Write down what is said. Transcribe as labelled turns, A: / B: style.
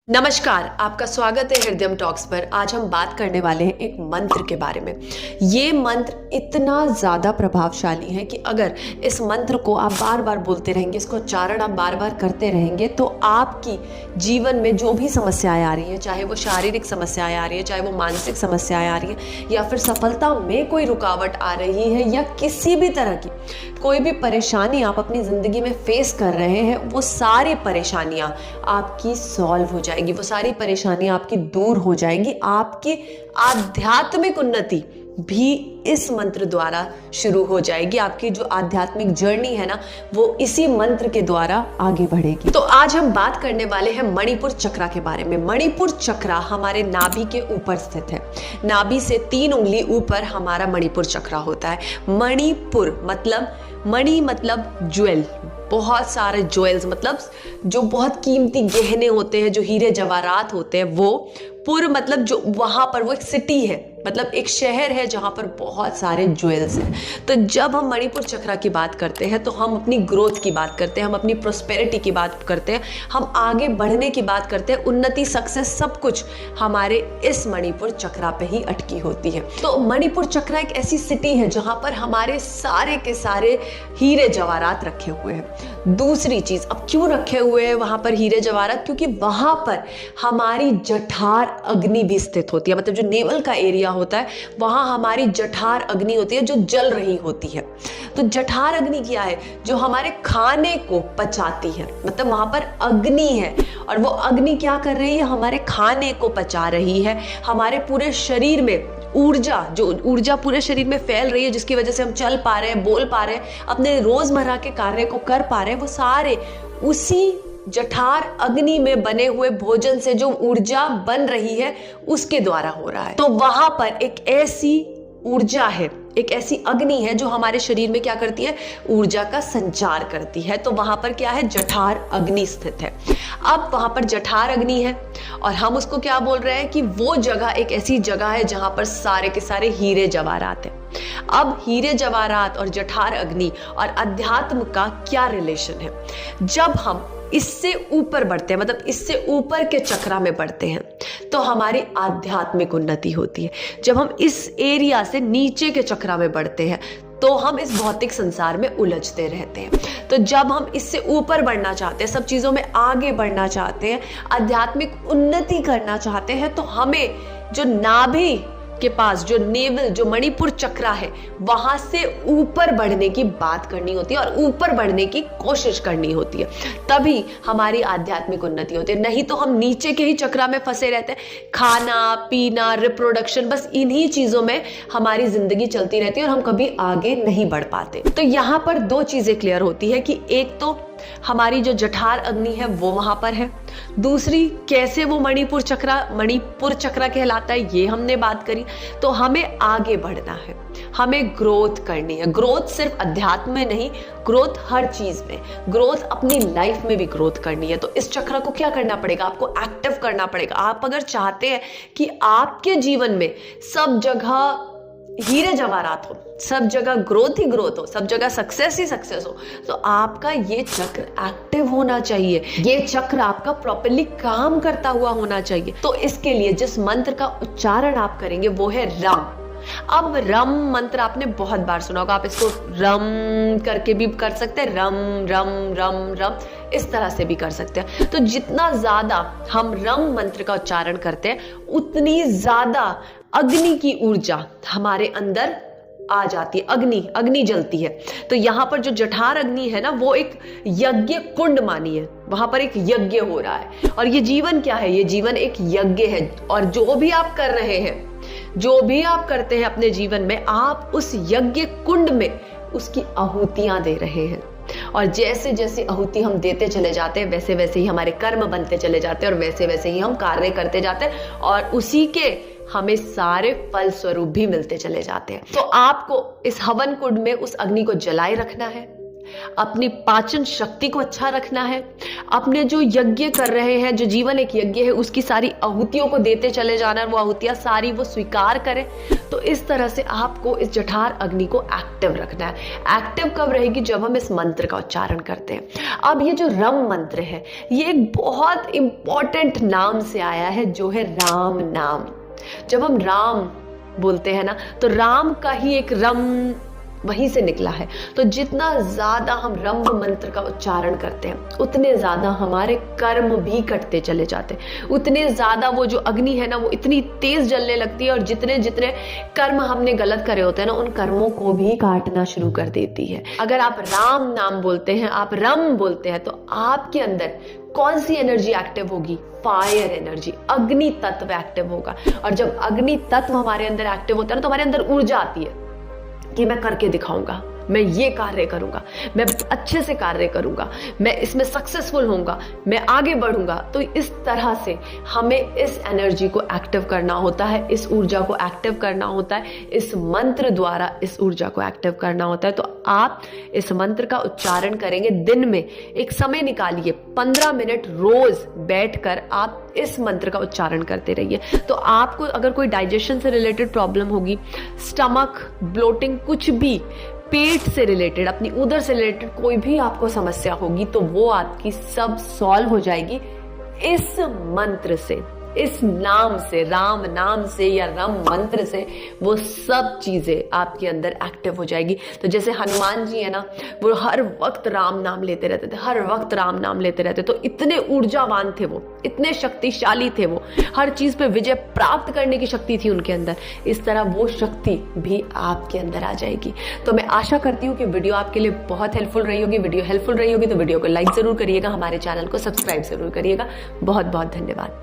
A: नमस्कार, आपका स्वागत है हृदयम टॉक्स पर। आज हम बात करने वाले हैं एक मंत्र के बारे में। ये मंत्र इतना ज़्यादा प्रभावशाली है कि अगर इस मंत्र को आप बार बार बोलते रहेंगे, इसको उच्चारण आप बार बार करते रहेंगे, तो आपकी जीवन में जो भी समस्याएं आ रही हैं, चाहे वो शारीरिक समस्याएं आ रही है, चाहे वो मानसिक समस्याएं आ रही हैं, या फिर सफलता में कोई रुकावट आ रही है, या किसी भी तरह की कोई भी परेशानी आप अपनी ज़िंदगी में फेस कर रहे हैं, वो सारी परेशानियाँ आपकी सॉल्व हो जाएगी, वो सारी परेशानियां आपकी दूर हो जाएंगी। आपकी आध्यात्मिक उन्नति भी इस मंत्र द्वारा शुरू हो जाएगी। आपकी जो आध्यात्मिक जर्नी है ना, वो इसी मंत्र के द्वारा आगे बढ़ेगी। तो आज हम बात करने वाले हैं मणिपुर चक्रा के बारे में। मणिपुर चक्रा हमारे नाभि के ऊपर स्थित है। नाभि से 3 उंगली ऊपर हमारा मणिपुर चक्रा होता है। मणिपुर मतलब मणि मतलब ज्वेल, बहुत सारे ज्वेल्स मतलब जो बहुत कीमती गहने होते हैं, जो हीरे जवाहरात होते हैं वो। पुर मतलब जो वहां पर वो एक सिटी है, मतलब एक शहर है जहां पर बहुत सारे ज्वेल्स हैं। तो जब हम मणिपुर चक्रा की बात करते हैं तो हम अपनी ग्रोथ की बात करते हैं, हम अपनी प्रोस्पेरिटी की बात करते हैं, हम आगे बढ़ने की बात करते हैं। उन्नति, सक्सेस, सब कुछ हमारे इस मणिपुर चक्रा पे ही अटकी होती है। तो मणिपुर चक्रा एक ऐसी सिटी है जहां पर हमारे सारे के सारे हीरे जवाहरात रखे हुए हैं। दूसरी चीज, अब क्यों रखे हुए हैं वहां पर हीरे जवाहरात? क्योंकि वहां पर हमारी जठार अग्नि भी स्थित होती है। मतलब जो नेवल का एरिया होता है, वहां हमारी जठार अग्नि होती है जो जल रही होती है। तो जठार अग्नि क्या है? जो हमारे खाने को पचाती है। मतलब वहां पर अग्नि है और वो अग्नि क्या कर रही है? हमारे खाने को पचा रही है। हमारे पूरे शरीर में ऊर्जा, जो ऊर्जा पूरे शरीर में फैल रही है, जिसकी वजह से हम चल पा रहे हैं, बोल पा रहे हैं, अपने रोजमर्रा के कार्य को कर पा रहे हैं, वो सारे उसी जठार अग्नि में बने हुए भोजन से जो ऊर्जा बन रही है उसके द्वारा हो रहा है। तो वहां पर एक ऐसी ऊर्जा है, एक ऐसी अग्नि है जो हमारे शरीर में क्या करती है? ऊर्जा का संचार करती है। तो वहां पर क्या है? जठार अग्नि स्थित है। अब वहां पर जठार अग्नि है और हम उसको क्या बोल रहे हैं कि वो जगह एक ऐसी जगह है जहां पर सारे के सारे हीरे जवाहरात हैं। अब हीरे जवाहरात और जठार अग्नि और अध्यात्म का क्या रिलेशन है? जब हम इससे ऊपर बढ़ते हैं, मतलब इससे ऊपर के चक्रा में बढ़ते हैं, तो हमारी आध्यात्मिक उन्नति होती है। जब हम इस एरिया से नीचे के चक्रा में बढ़ते हैं तो हम इस भौतिक संसार में उलझते रहते हैं। तो जब हम इससे ऊपर बढ़ना चाहते हैं, सब चीजों में आगे बढ़ना चाहते हैं, आध्यात्मिक उन्नति करना चाहते हैं, तो हमें जो नाभि के पास जो नेवल, जो मणिपुर चक्रा है, वहां से ऊपर बढ़ने की बात करनी होती है और ऊपर बढ़ने की कोशिश करनी होती है। तभी हमारी आध्यात्मिक उन्नति होती है। नहीं तो हम नीचे के ही चक्रा में फंसे रहते हैं। खाना पीना, रिप्रोडक्शन, बस इन्हीं चीजों में हमारी जिंदगी चलती रहती है और हम कभी आगे नहीं बढ़ पाते। तो यहाँ पर 2 चीजें क्लियर होती है कि एक तो हमारी जो जठार अग्नि है वो वहां पर है, दूसरी कैसे वो मणिपुर चक्रा कहलाता है, ये हमने बात करी। तो हमें आगे बढ़ना है, हमें ग्रोथ करनी है। ग्रोथ सिर्फ अध्यात्म में नहीं, ग्रोथ हर चीज में, ग्रोथ अपनी लाइफ में भी ग्रोथ करनी है। तो इस चक्र को क्या करना पड़ेगा? आपको एक्टिव करना पड़ेगा। आप अगर चाहते हैं कि आपके जीवन में सब जगह हीरे जवाहरात हो, सब जगह ग्रोथ ही ग्रोथ हो, सब जगह सक्सेस ही सक्सेस हो, तो आपका ये चक्र एक्टिव होना चाहिए। ये चक्र आपका प्रॉपर्ली काम करता हुआ होना चाहिए। तो इसके लिए जिस मंत्र का उच्चारण आप करेंगे वो है रम। अब रम मंत्र आपने बहुत बार सुना होगा। आप इसको रम करके भी कर सकते हैं, रम रम रम रम, इस तरह से भी कर सकते हैं। तो जितना ज्यादा हम रम मंत्र का उच्चारण करते हैं, उतनी ज्यादा अग्नि की ऊर्जा हमारे अंदर आ जाती है। अग्नि जलती है। तो यहां पर जो जठार अग्नि है ना, वो एक यज्ञ कुंड मानिए, वहां पर एक यज्ञ हो रहा है। और ये जीवन क्या है? ये जीवन एक यज्ञ है। और जो भी आप कर रहे हैं, जो भी आप करते हैं अपने जीवन में, आप उस यज्ञ कुंड में उसकी आहुतियां दे रहे हैं। और जैसे जैसे आहुति हम देते चले जाते हैं, वैसे वैसे ही हमारे कर्म बनते चले जाते हैं और वैसे वैसे ही हम कार्य करते जाते हैं और उसी के हमें सारे फल स्वरूप भी मिलते चले जाते हैं। तो आपको इस हवन कुंड में उस अग्नि को जलाए रखना है। अपनी पाचन शक्ति को अच्छा रखना है, अपने जो यज्ञ कर रहे हैं, जो जीवन एक यज्ञ है, उसकी सारी आहुतियों को देते चले जाना, वो आहुतियां सारी वो स्वीकार करें। तो इस तरह से आपको इस जठार अग्नि को एक्टिव रखना है। एक्टिव कब रहेगी? जब हम इस मंत्र का उच्चारण करते हैं। अब ये जो रम मंत्र है, ये एक बहुत इंपॉर्टेंट नाम से आया है, जो है राम नाम। जब हम राम बोलते हैं ना, तो राम का ही एक रम वहीं से निकला है। तो जितना ज्यादा हम रम मंत्र का उच्चारण करते हैं, उतने ज्यादा हमारे कर्म भी कटते चले जाते हैं, उतने ज्यादा वो जो अग्नि है ना, वो इतनी तेज जलने लगती है, और जितने जितने कर्म हमने गलत करे होते हैं ना, उन कर्मों को भी काटना शुरू कर देती है। अगर आप राम नाम बोलते हैं, आप रम बोलते हैं, तो आपके अंदर कौन सी एनर्जी एक्टिव होगी? फायर एनर्जी, अग्नि तत्व एक्टिव होगा। और जब अग्नि तत्व हमारे अंदर एक्टिव होता है ना, तो हमारे अंदर ऊर्जा आती है कि मैं करके दिखाऊंगा, मैं ये कार्य करूंगा, मैं अच्छे से कार्य करूंगा, मैं इसमें सक्सेसफुल होऊंगा, मैं आगे बढ़ूंगा। तो इस तरह से हमें इस एनर्जी को एक्टिव करना होता है, इस ऊर्जा को एक्टिव करना होता है, इस मंत्र द्वारा इस ऊर्जा को एक्टिव करना होता है। तो आप इस मंत्र का उच्चारण करेंगे, दिन में एक समय निकालिए, 15 मिनट रोज बैठकर आप इस मंत्र का उच्चारण करते रहिए। तो आपको अगर कोई डाइजेशन से रिलेटेड प्रॉब्लम होगी, स्टमक ब्लोटिंग, कुछ भी पेट से रिलेटेड, अपनी उदर से रिलेटेड कोई भी आपको समस्या होगी, तो वो आपकी सब सॉल्व हो जाएगी इस मंत्र से, इस नाम से, राम नाम से या रम मंत्र से। वो सब चीजें आपके अंदर एक्टिव हो जाएगी। तो जैसे हनुमान जी है ना, वो हर वक्त राम नाम लेते रहते थे, हर वक्त राम नाम लेते रहते, तो इतने ऊर्जावान थे वो, इतने शक्तिशाली थे वो, हर चीज पे विजय प्राप्त करने की शक्ति थी उनके अंदर। इस तरह वो शक्ति भी आपके अंदर आ जाएगी। तो मैं आशा करती हूँ कि वीडियो आपके लिए बहुत हेल्पफुल रही होगी। वीडियो हेल्पफुल रही होगी तो वीडियो को लाइक जरूर करिएगा, हमारे चैनल को सब्सक्राइब जरूर करिएगा। बहुत बहुत धन्यवाद।